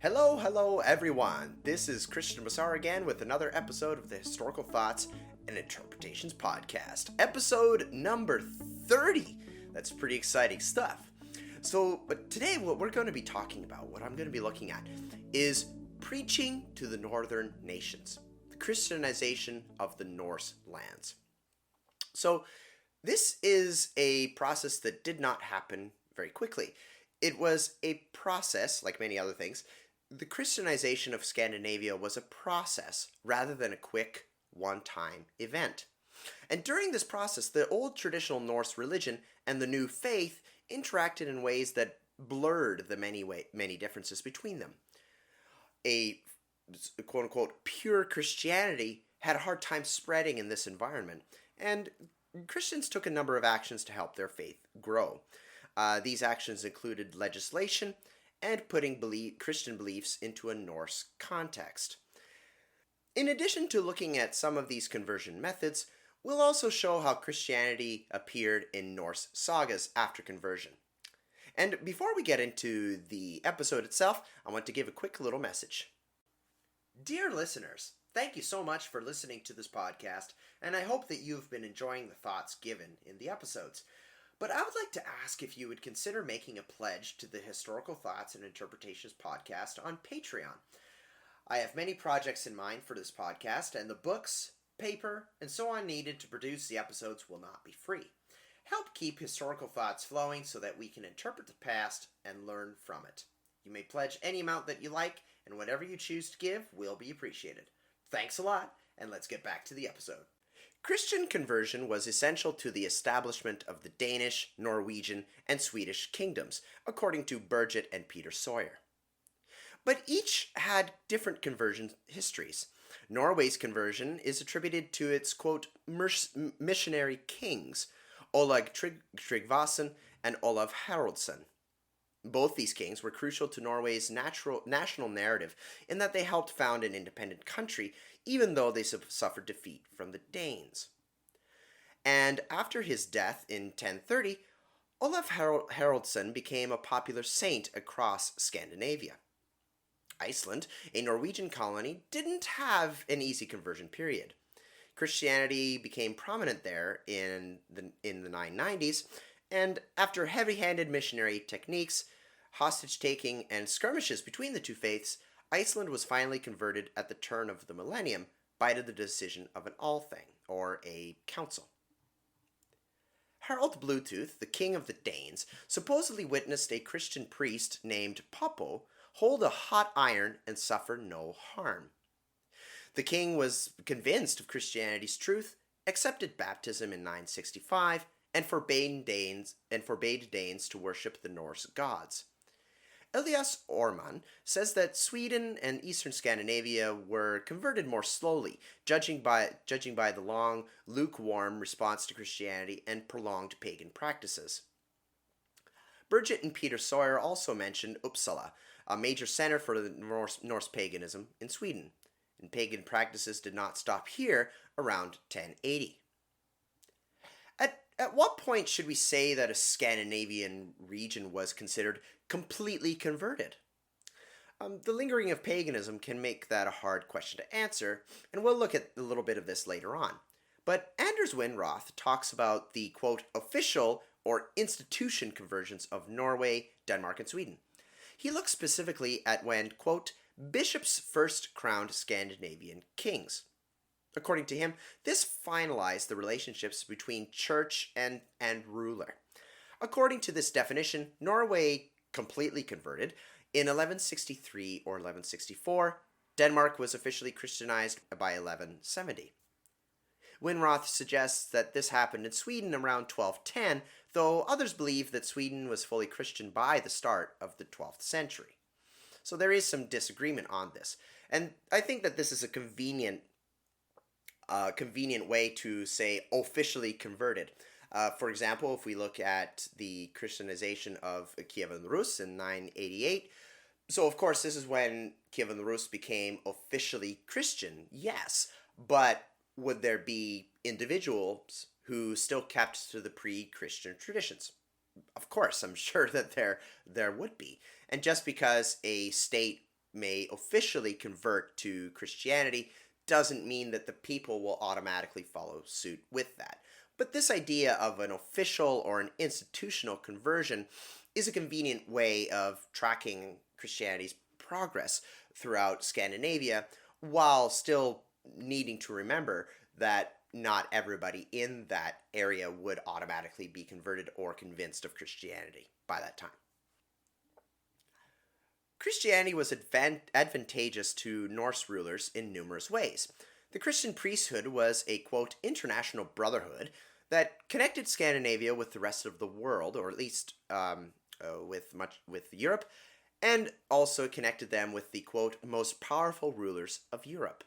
Hello everyone. This is Christian Massar again with another episode of the Historical Thoughts and Interpretations podcast. Episode number 30. That's pretty exciting stuff. But today what we're going to be talking about, what I'm going to be looking at, is preaching to the northern nations. The Christianization of the Norse lands. So this is a process that did not happen very quickly. It was a process, like many other things. The Christianization of Scandinavia was a process rather than a quick, one-time event. And during this process, the old traditional Norse religion and the new faith interacted in ways that blurred the many differences between them. A quote-unquote pure Christianity had a hard time spreading in this environment, and Christians took a number of actions to help their faith grow. These actions included legislation and putting Christian beliefs into a Norse context. In addition to looking at some of these conversion methods, we'll also show how Christianity appeared in Norse sagas after conversion. And before we get into the episode itself, I want to give a quick little message. Dear listeners, thank you so much for listening to this podcast, and I hope that you've been enjoying the thoughts given in the episodes. But I would like to ask if you would consider making a pledge to the Historical Thoughts and Interpretations podcast on Patreon. I have many projects in mind for this podcast, and the books, paper, and so on needed to produce the episodes will not be free. Help keep Historical Thoughts flowing so that we can interpret the past and learn from it. You may pledge any amount that you like, and whatever you choose to give will be appreciated. Thanks a lot, and let's get back to the episode. Christian conversion was essential to the establishment of the Danish, Norwegian, and Swedish kingdoms, according to Burgett and Peter Sawyer. But each had different conversion histories. Norway's conversion is attributed to its, quote, missionary kings, Oleg Tryggvason and Olav Haraldsson. Both these kings were crucial to Norway's national narrative in that they helped found an independent country, even though they suffered defeat from the Danes. And after his death in 1030, Olav Haraldsson became a popular saint across Scandinavia. Iceland, a Norwegian colony, didn't have an easy conversion period. Christianity became prominent there in the 990s, and after heavy-handed missionary techniques, hostage-taking, and skirmishes between the two faiths, Iceland was finally converted at the turn of the millennium by the decision of an Althing, or a council. Harald Bluetooth, the king of the Danes, supposedly witnessed a Christian priest named Poppo hold a hot iron and suffer no harm. The king was convinced of Christianity's truth, accepted baptism in 965, and forbade Danes to worship the Norse gods. Elias Orman says that Sweden and eastern Scandinavia were converted more slowly, judging by the long, lukewarm response to Christianity and prolonged pagan practices. Burgett and Peter Sawyer also mentioned Uppsala, a major center for the Norse paganism in Sweden, and pagan practices did not stop here around 1080. At what point should we say that a Scandinavian region was considered completely converted? The lingering of paganism can make that a hard question to answer, and we'll look at a little bit of this later on. But Anders Winroth talks about the, quote, official or institution conversions of Norway, Denmark, and Sweden. He looks specifically at when, quote, bishops first crowned Scandinavian kings. According to him, this finalized the relationships between church and ruler. According to this definition, Norway completely converted in 1163 or 1164. Denmark was officially Christianized by 1170. Winroth suggests that this happened in Sweden around 1210, though others believe that Sweden was fully Christian by the start of the 12th century. So there is some disagreement on this. And I think that this is a convenient way to say officially converted. For example, if we look at the Christianization of Kiev and Rus in 988, so of course this is when Kiev and Rus became officially Christian, yes, but would there be individuals who still kept to the pre-Christian traditions? Of course, I'm sure that there would be. And just because a state may officially convert to Christianity doesn't mean that the people will automatically follow suit with that. But this idea of an official or an institutional conversion is a convenient way of tracking Christianity's progress throughout Scandinavia while still needing to remember that not everybody in that area would automatically be converted or convinced of Christianity by that time. Christianity was advantageous to Norse rulers in numerous ways. The Christian priesthood was a, quote, international brotherhood that connected Scandinavia with the rest of the world, or at least with Europe, and also connected them with the, quote, most powerful rulers of Europe.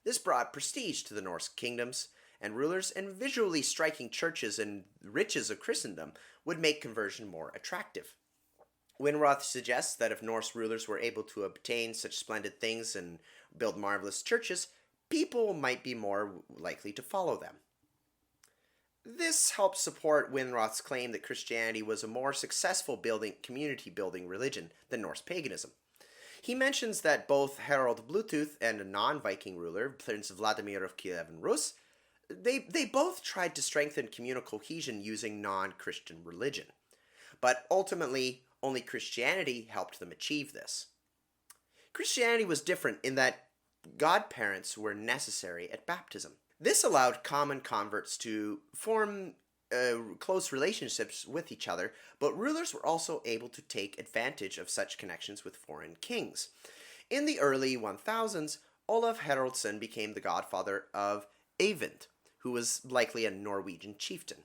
This brought prestige to the Norse kingdoms and rulers, and visually striking churches and riches of Christendom would make conversion more attractive. Winroth suggests that if Norse rulers were able to obtain such splendid things and build marvelous churches, people might be more likely to follow them. This helps support Winroth's claim that Christianity was a more successful community-building religion than Norse paganism. He mentions that both Harald Bluetooth and a non-Viking ruler, Prince Vladimir of Kiev and Rus, they both tried to strengthen communal cohesion using non-Christian religion. But ultimately, only Christianity helped them achieve this. Christianity was different in that godparents were necessary at baptism. This allowed common converts to form close relationships with each other, but rulers were also able to take advantage of such connections with foreign kings. In the early 1000s, Olaf Haraldsson became the godfather of Eyvind, who was likely a Norwegian chieftain.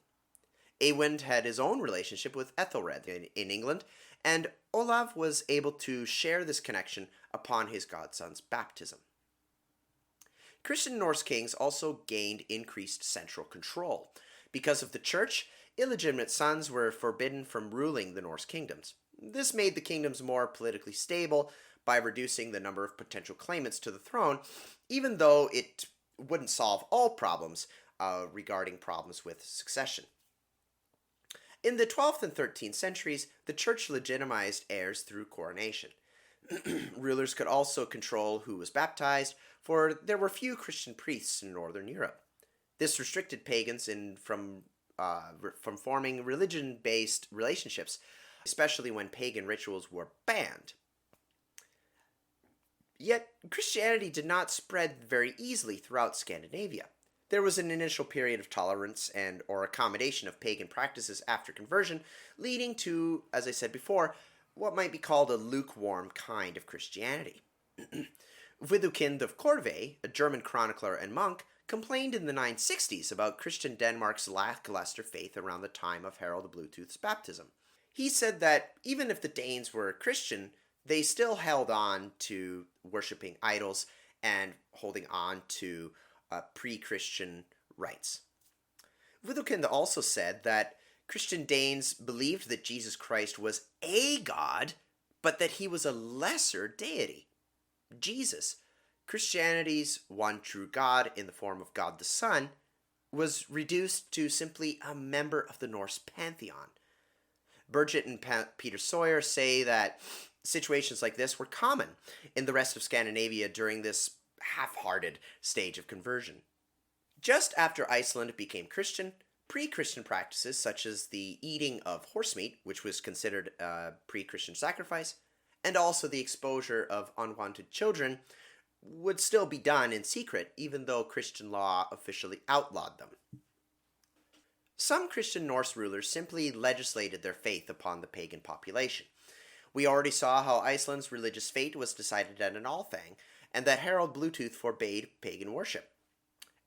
Eyvind had his own relationship with Ethelred in England, and Olav was able to share this connection upon his godson's baptism. Christian Norse kings also gained increased central control. Because of the church, illegitimate sons were forbidden from ruling the Norse kingdoms. This made the kingdoms more politically stable by reducing the number of potential claimants to the throne, even though it wouldn't solve all problems regarding problems with succession. In the 12th and 13th centuries, the church legitimized heirs through coronation. Rulers could also control who was baptized, for there were few Christian priests in Northern Europe. This restricted pagans from forming religion-based relationships, especially when pagan rituals were banned. Yet, Christianity did not spread very easily throughout Scandinavia. There was an initial period of tolerance or accommodation of pagan practices after conversion, leading to, as I said before, what might be called a lukewarm kind of Christianity. Widukind of Corvey, a German chronicler and monk, complained in the 960s about Christian Denmark's lackluster faith around the time of Harald Bluetooth's baptism. He said that even if the Danes were Christian, they still held on to worshipping idols and holding on to pre-Christian rites. Widukind also said that Christian Danes believed that Jesus Christ was a god, but that he was a lesser deity. Jesus, Christianity's one true God in the form of God the Son, was reduced to simply a member of the Norse pantheon. Burgett and Peter Sawyer say that situations like this were common in the rest of Scandinavia during this half-hearted stage of conversion. Just after Iceland became Christian, pre-Christian practices such as the eating of horse meat, which was considered a pre-Christian sacrifice, and also the exposure of unwanted children would still be done in secret, even though Christian law officially outlawed them. Some Christian Norse rulers simply legislated their faith upon the pagan population. We already saw how Iceland's religious fate was decided at an Althing, and that Harald Bluetooth forbade pagan worship.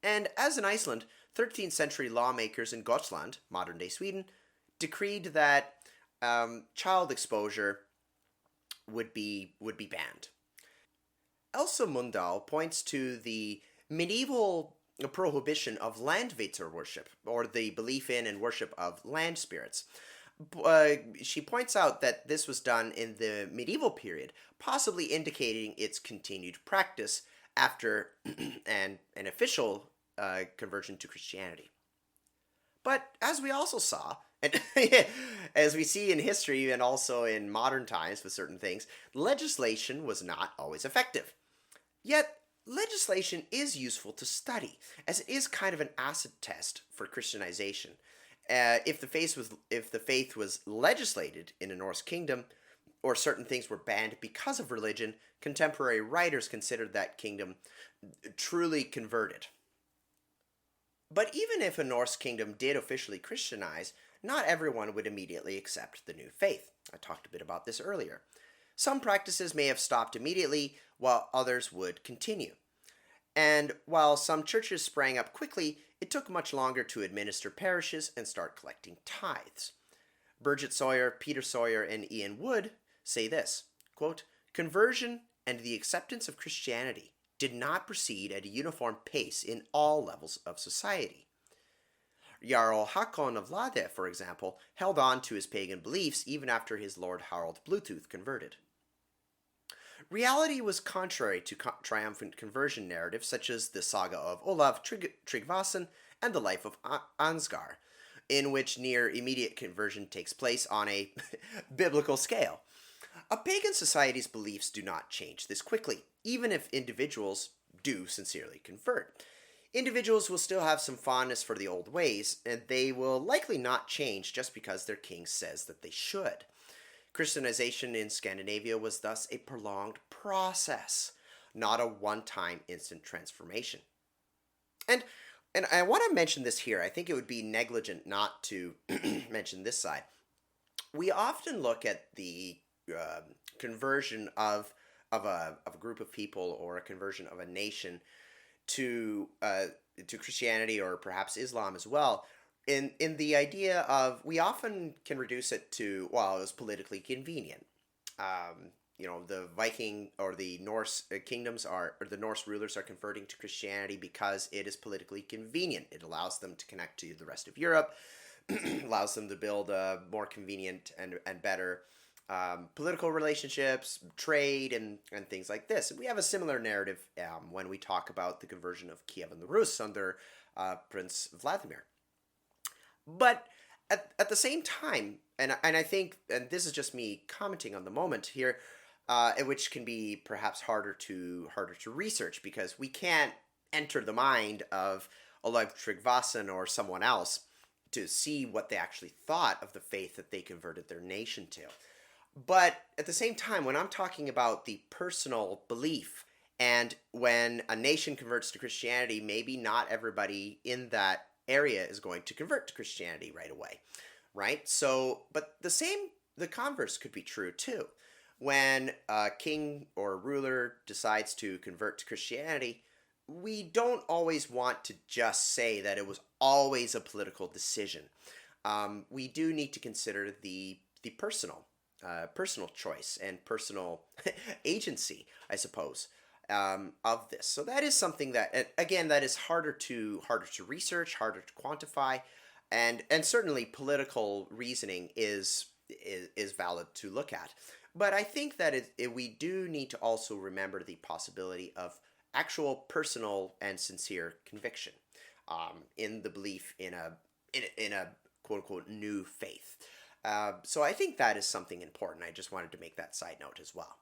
And as in Iceland, 13th century lawmakers in Gotland, modern-day Sweden, decreed that child exposure would be banned. Elsa Mundal points to the medieval prohibition of Landvater worship, or the belief in and worship of land spirits. She points out that this was done in the medieval period, possibly indicating its continued practice after an official conversion to Christianity. But as we also saw, And as we see in history and also in modern times with certain things, legislation was not always effective. Yet, legislation is useful to study, as it is kind of an acid test for Christianization. If the faith was legislated in a Norse kingdom, or certain things were banned because of religion, contemporary writers considered that kingdom truly converted. But even if a Norse kingdom did officially Christianize, not everyone would immediately accept the new faith. I talked a bit about this earlier. Some practices may have stopped immediately, while others would continue. And while some churches sprang up quickly, it took much longer to administer parishes and start collecting tithes. Birgit Sawyer, Peter Sawyer, and Ian Wood say this, quote, "Conversion and the acceptance of Christianity did not proceed at a uniform pace in all levels of society. Jarl Hakon of Lade, for example, held on to his pagan beliefs even after his Lord Harald Bluetooth converted. Reality was contrary to triumphant conversion narratives such as the saga of Olav Tryggvason and the life of Ansgar, in which near immediate conversion takes place on a biblical scale. A pagan society's beliefs do not change this quickly, even if individuals do sincerely convert. Individuals will still have some fondness for the old ways, and they will likely not change just because their king says that they should. Christianization in Scandinavia was thus a prolonged process, not a one-time instant transformation. And I want to mention this here. I think it would be negligent not to mention this side. We often look at the conversion of a group of people or a conversion of a nation to Christianity or perhaps Islam as well. In the idea of, we often can reduce it to, well, it was politically convenient. The Viking or the Norse kingdoms or the Norse rulers are converting to Christianity because it is politically convenient. It allows them to connect to the rest of Europe, allows them to build a more convenient and better political relationships, trade, and things like this. And we have a similar narrative when we talk about the conversion of Kiev and the Rus under Prince Vladimir. But at the same time, and I think, and this is just me commenting on the moment here, which can be perhaps harder to research because we can't enter the mind of Olav Tryggvason or someone else to see what they actually thought of the faith that they converted their nation to. But at the same time, when I'm talking about the personal belief, and when a nation converts to Christianity, maybe not everybody in that area is going to convert to Christianity right away, right? So, but the converse could be true too. When a king or a ruler decides to convert to Christianity, we don't always want to just say that it was always a political decision. We do need to consider the personal choice and personal agency, I suppose, of this. So that is something that, again, that is harder to research, harder to quantify, and certainly political reasoning is valid to look at. But I think that we do need to also remember the possibility of actual personal and sincere conviction in the belief in a quote unquote new faith. So I think that is something important. I just wanted to make that side note as well.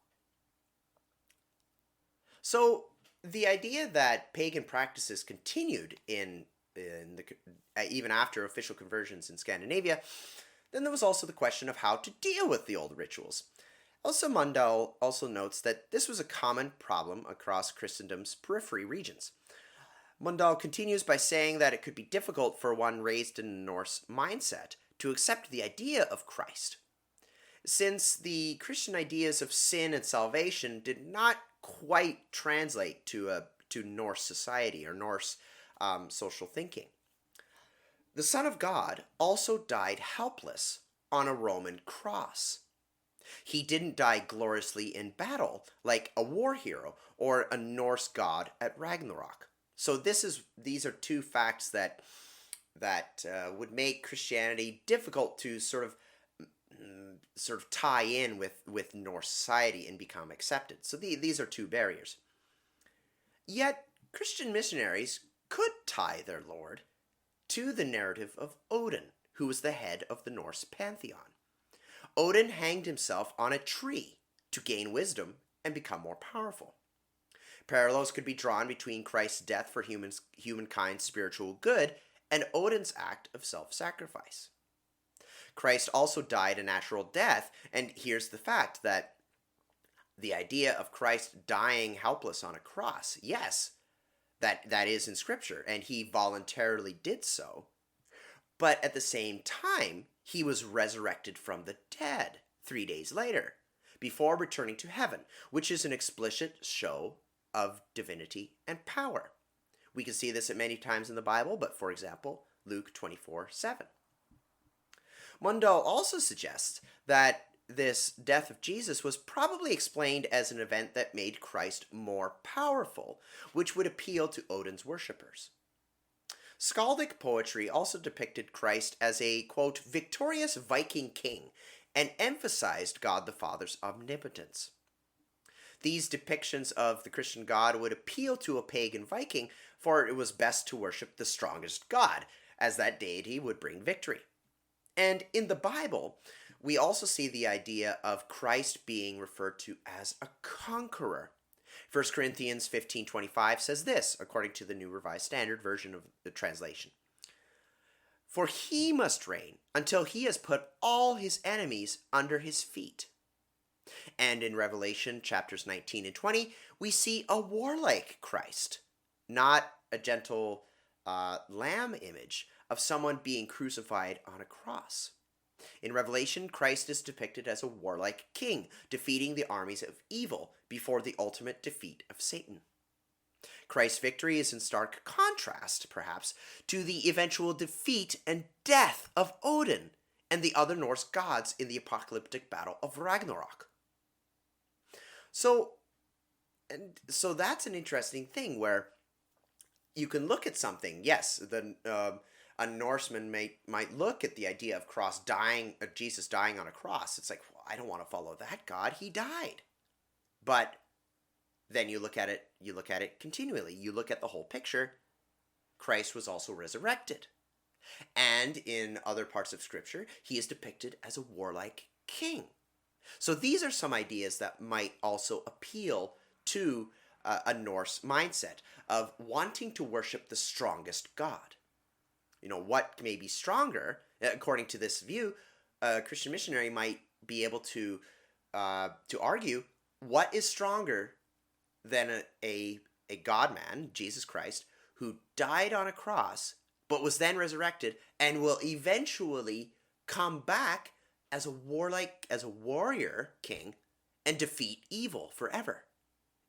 So the idea that pagan practices continued even after official conversions in Scandinavia, then there was also the question of how to deal with the old rituals. Elsa Mundell also notes that this was a common problem across Christendom's periphery regions. Mundell continues by saying that it could be difficult for one raised in a Norse mindset to accept the idea of Christ, since the Christian ideas of sin and salvation did not quite translate to Norse society or Norse social thinking. The Son of God also died helpless on a Roman cross. He didn't die gloriously in battle like a war hero or a Norse god at Ragnarok. So these are two facts that would make Christianity difficult to sort of tie in with Norse society and become accepted. So these are two barriers. Yet Christian missionaries could tie their Lord to the narrative of Odin who was the head of the Norse pantheon. Odin hanged himself on a tree to gain wisdom and become more powerful. Parallels could be drawn between Christ's death for humankind's spiritual good and Odin's act of self-sacrifice. Christ also died a natural death, and here's the fact that the idea of Christ dying helpless on a cross, yes, that is in Scripture, and he voluntarily did so, but at the same time, he was resurrected from the dead 3 days later, before returning to heaven, which is an explicit show of divinity and power. We can see this at many times in the Bible, but for example, Luke 24:7. Mundell also suggests that this death of Jesus was probably explained as an event that made Christ more powerful, which would appeal to Odin's worshippers. Skaldic poetry also depicted Christ as a, quote, victorious Viking king and emphasized God the Father's omnipotence. These depictions of the Christian God would appeal to a pagan Viking, for it was best to worship the strongest god, as that deity would bring victory. And in the Bible, we also see the idea of Christ being referred to as a conqueror. 1 Corinthians 15:25 says this, according to the New Revised Standard Version of the translation. For he must reign until he has put all his enemies under his feet. And in Revelation chapters 19 and 20, we see a warlike Christ, not a gentle lamb image of someone being crucified on a cross. In Revelation, Christ is depicted as a warlike king, defeating the armies of evil before the ultimate defeat of Satan. Christ's victory is in stark contrast, perhaps, to the eventual defeat and death of Odin and the other Norse gods in the apocalyptic battle of Ragnarok. So that's an interesting thing where you can look at something. Yes, a Norseman might look at the idea of Jesus dying on a cross. It's like, well, I don't want to follow that God. He died. But then you look at it continually. You look at the whole picture. Christ was also resurrected. And in other parts of Scripture, he is depicted as a warlike king. So these are some ideas that might also appeal to a Norse mindset of wanting to worship the strongest God. You know, what may be stronger, according to this view, a Christian missionary might be able to argue what is stronger than a God-man, Jesus Christ, who died on a cross, but was then resurrected and will eventually come back as a warrior king and defeat evil forever.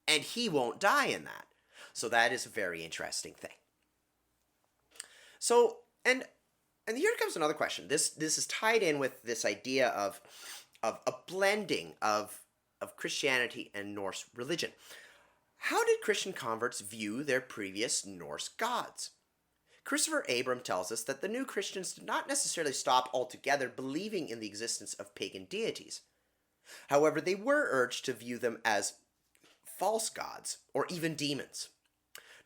And he won't die in that. So that is a very interesting thing. So, and here comes another question. This is tied in with this idea of a blending of Christianity and Norse religion. How did Christian converts view their previous Norse gods? Christopher Abram tells us that the new Christians did not necessarily stop altogether believing in the existence of pagan deities. However, they were urged to view them as false gods or even demons.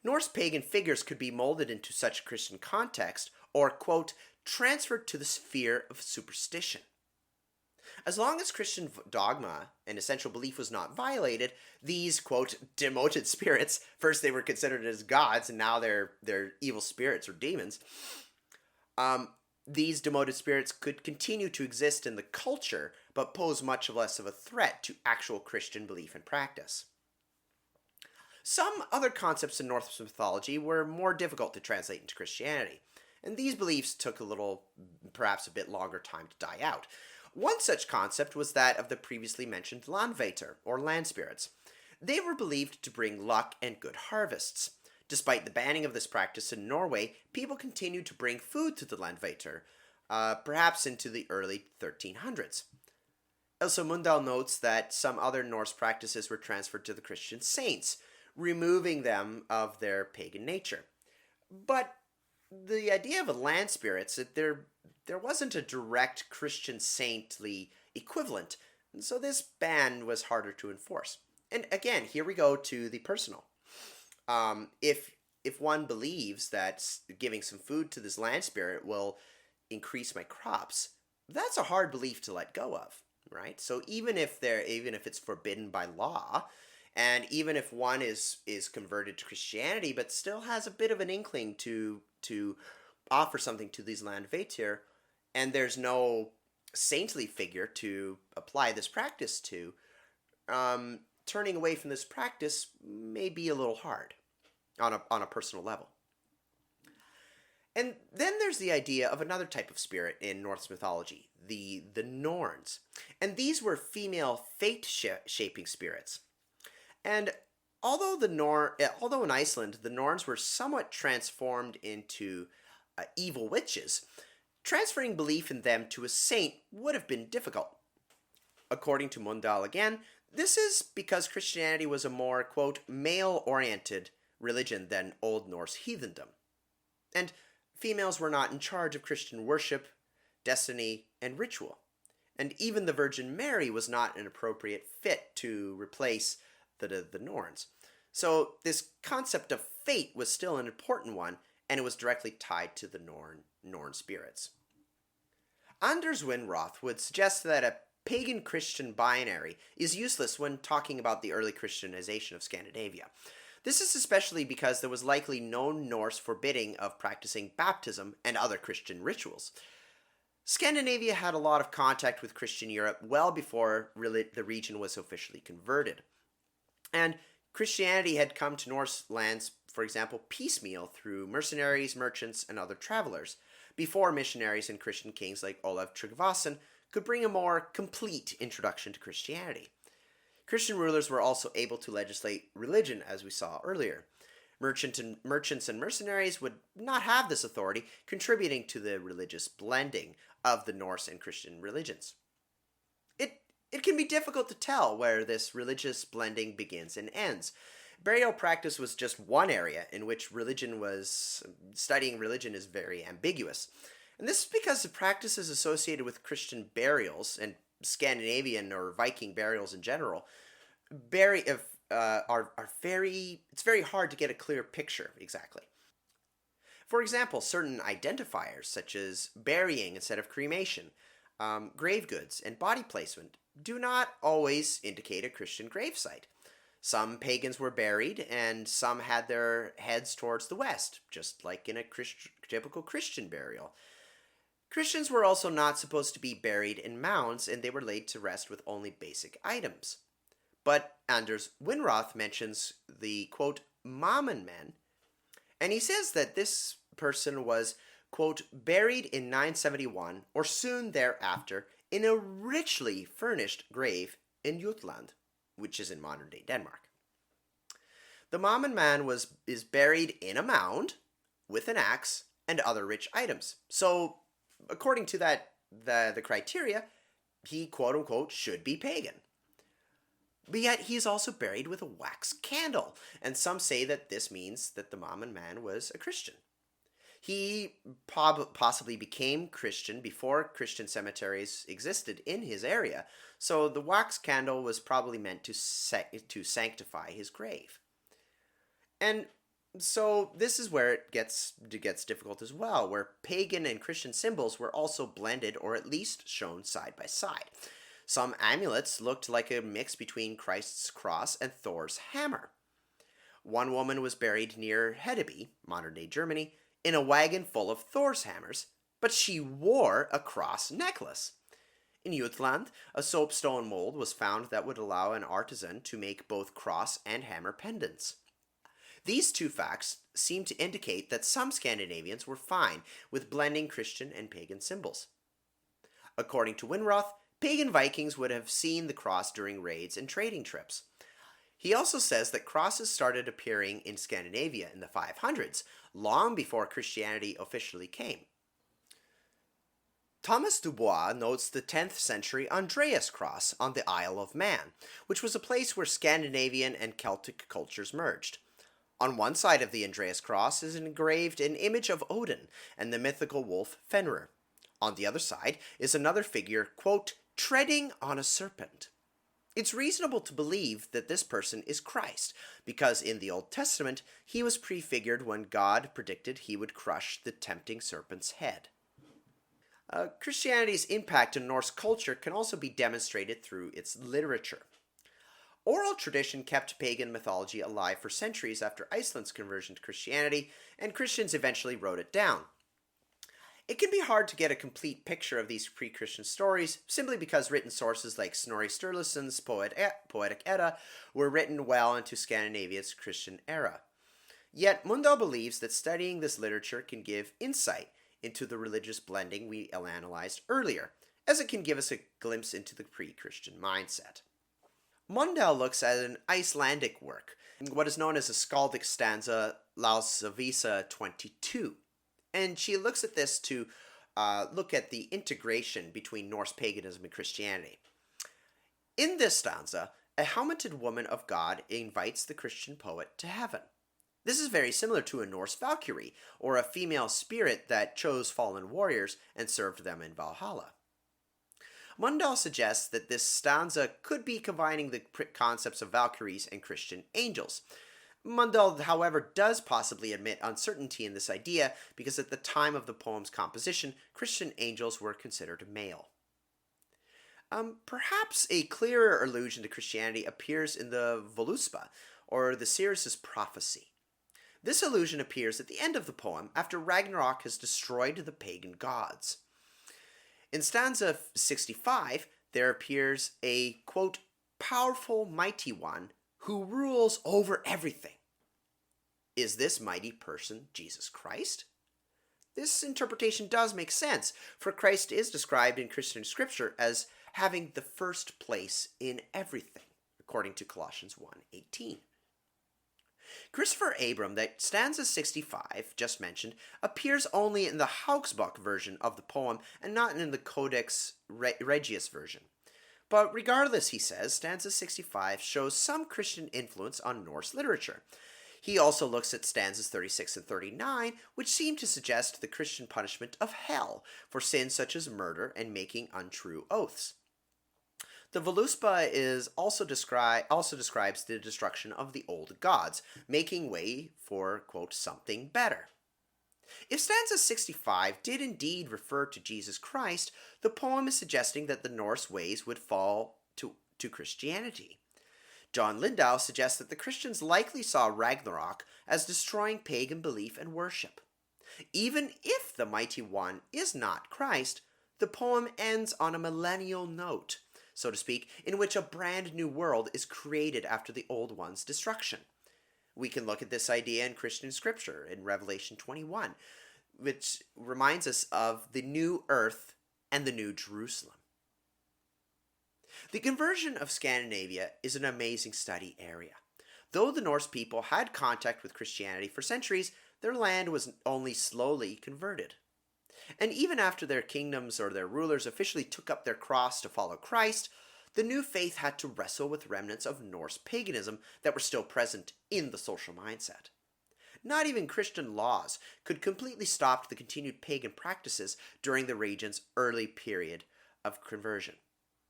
Norse pagan figures could be molded into such a Christian context or, quote, transferred to the sphere of superstition. As long as Christian dogma and essential belief was not violated, these, quote, demoted spirits, first they were considered as gods and now they're evil spirits or demons, these demoted spirits could continue to exist in the culture but pose much less of a threat to actual Christian belief and practice. Some other concepts in Norse mythology were more difficult to translate into Christianity, and these beliefs took perhaps a bit longer time to die out. One such concept was that of the previously mentioned landvætter, or land spirits. They were believed to bring luck and good harvests. Despite the banning of this practice in Norway, people continued to bring food to the landvætter, perhaps into the early 1300s. Also, Mundell notes that some other Norse practices were transferred to the Christian saints, removing them of their pagan nature. But the idea of land spirits, there wasn't a direct Christian saintly equivalent, and so this ban was harder to enforce. And again, here we go to the personal. If one believes that giving some food to this land spirit will increase my crops, that's a hard belief to let go of, right? So even if it's forbidden by law, and even if one is converted to Christianity but still has a bit of an inkling to offer something to these land Vatir, and there's no saintly figure to apply this practice to, turning away from this practice may be a little hard on a personal level. And then there's the idea of another type of spirit in Norse mythology, the Norns. And these were female fate-shaping spirits. And although in Iceland the Norns were somewhat transformed into evil witches, transferring belief in them to a saint would have been difficult. According to Mundal again, this is because Christianity was a more, quote, male-oriented religion than Old Norse heathendom. And females were not in charge of Christian worship, destiny, and ritual. And even the Virgin Mary was not an appropriate fit to replace the Norns. So this concept of fate was still an important one, and it was directly tied to the Norn spirits. Anders Winroth would suggest that a pagan-Christian binary is useless when talking about the early Christianization of Scandinavia. This is especially because there was likely no Norse forbidding of practicing baptism and other Christian rituals. Scandinavia had a lot of contact with Christian Europe well before the region was officially converted. And Christianity had come to Norse lands, for example, piecemeal through mercenaries, merchants, and other travelers, before missionaries and Christian kings like Olav Tryggvason could bring a more complete introduction to Christianity. Christian rulers were also able to legislate religion, as we saw earlier. Merchants and mercenaries would not have this authority, contributing to the religious blending of the Norse and Christian religions. It can be difficult to tell where this religious blending begins and ends. Burial practice was just one area in which studying religion is very ambiguous. And this is because the practices associated with Christian burials and Scandinavian or Viking burials in general it's very hard to get a clear picture exactly. For example, certain identifiers such as burying instead of cremation, grave goods, and body placement do not always indicate a Christian gravesite. Some pagans were buried, and some had their heads towards the west, just like in a typical Christian burial. Christians were also not supposed to be buried in mounds, and they were laid to rest with only basic items. But Anders Winroth mentions the, quote, Mammon men, and he says that this person was, quote, buried in 971 or soon thereafter in a richly furnished grave in Jutland, which is in modern-day Denmark. The Mammon man is buried in a mound with an axe and other rich items. So, according to the criteria, he, quote-unquote, should be pagan. But yet he is also buried with a wax candle, and some say that this means that the Mammon man was a Christian. He possibly became Christian before Christian cemeteries existed in his area, so the wax candle was probably meant to sanctify his grave. And so this is where it gets difficult as well, where pagan and Christian symbols were also blended or at least shown side by side. Some amulets looked like a mix between Christ's cross and Thor's hammer. One woman was buried near Hedeby, modern-day Germany, in a wagon full of Thor's hammers, but she wore a cross necklace. In Jutland, a soapstone mould was found that would allow an artisan to make both cross and hammer pendants. These two facts seem to indicate that some Scandinavians were fine with blending Christian and pagan symbols. According to Winroth, pagan Vikings would have seen the cross during raids and trading trips. He also says that crosses started appearing in Scandinavia in the 500s, long before Christianity officially came. Thomas Dubois notes the 10th century Andreas cross on the Isle of Man, which was a place where Scandinavian and Celtic cultures merged. On one side of the Andreas cross is engraved an image of Odin and the mythical wolf Fenrir. On the other side is another figure, quote, treading on a serpent. It's reasonable to believe that this person is Christ, because in the Old Testament he was prefigured when God predicted he would crush the tempting serpent's head. Christianity's impact on Norse culture can also be demonstrated through its literature. Oral tradition kept pagan mythology alive for centuries after Iceland's conversion to Christianity, and Christians eventually wrote it down. It can be hard to get a complete picture of these pre-Christian stories simply because written sources like Snorri Sturluson's Poetic Edda were written well into Scandinavia's Christian era. Yet Mundell believes that studying this literature can give insight into the religious blending we analyzed earlier, as it can give us a glimpse into the pre-Christian mindset. Mundell looks at an Icelandic work, what is known as a skaldic stanza Lausavisa 22. And she looks at this to look at the integration between Norse paganism and Christianity. In this stanza, a helmeted woman of God invites the Christian poet to heaven. This is very similar to a Norse Valkyrie, or a female spirit that chose fallen warriors and served them in Valhalla. Mundell suggests that this stanza could be combining the concepts of Valkyries and Christian angels. Mundell, however, does possibly admit uncertainty in this idea because at the time of the poem's composition, Christian angels were considered male. Perhaps a clearer allusion to Christianity appears in the Voluspa, or the Seer's prophecy. This allusion appears at the end of the poem after Ragnarok has destroyed the pagan gods. In stanza 65, there appears a, quote, powerful mighty one who rules over everything. Is this mighty person Jesus Christ? This interpretation does make sense, for Christ is described in Christian scripture as having the first place in everything, according to Colossians 1:18. Christopher Abram, that stanza 65, just mentioned, appears only in the Hauksbok version of the poem and not in the Codex Regius version. But regardless, he says, stanza 65 shows some Christian influence on Norse literature. He also looks at stanzas 36 and 39, which seem to suggest the Christian punishment of hell for sins such as murder and making untrue oaths. The Voluspa also describes the destruction of the old gods, making way for, quote, something better. If stanza 65 did indeed refer to Jesus Christ, the poem is suggesting that the Norse ways would fall to Christianity. John Lindau suggests that the Christians likely saw Ragnarok as destroying pagan belief and worship. Even if the Mighty One is not Christ, the poem ends on a millennial note, so to speak, in which a brand new world is created after the old one's destruction. We can look at this idea in Christian scripture in Revelation 21, which reminds us of the new earth and the new Jerusalem. The conversion of Scandinavia is an amazing study area. Though the Norse people had contact with Christianity for centuries, their land was only slowly converted. And even after their kingdoms or their rulers officially took up their cross to follow Christ, the new faith had to wrestle with remnants of Norse paganism that were still present in the social mindset. Not even Christian laws could completely stop the continued pagan practices during the region's early period of conversion.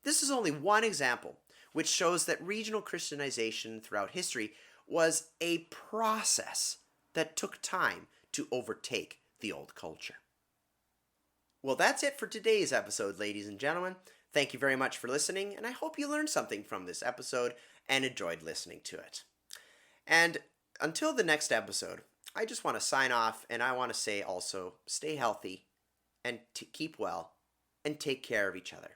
This is only one example, which shows that regional Christianization throughout history was a process that took time to overtake the old culture. Well, that's it for today's episode, ladies and gentlemen. Thank you very much for listening, and I hope you learned something from this episode and enjoyed listening to it. And until the next episode, I just want to sign off, and I want to say also, stay healthy, and keep well, and take care of each other.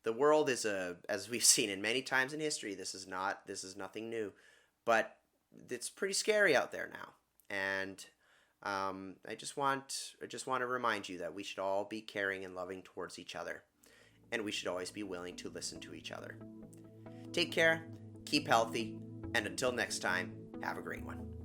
The world is as we've seen in many times in history, this is nothing new, but it's pretty scary out there now. And I just want to remind you that we should all be caring and loving towards each other, and we should always be willing to listen to each other. Take care, keep healthy, and until next time, have a great one.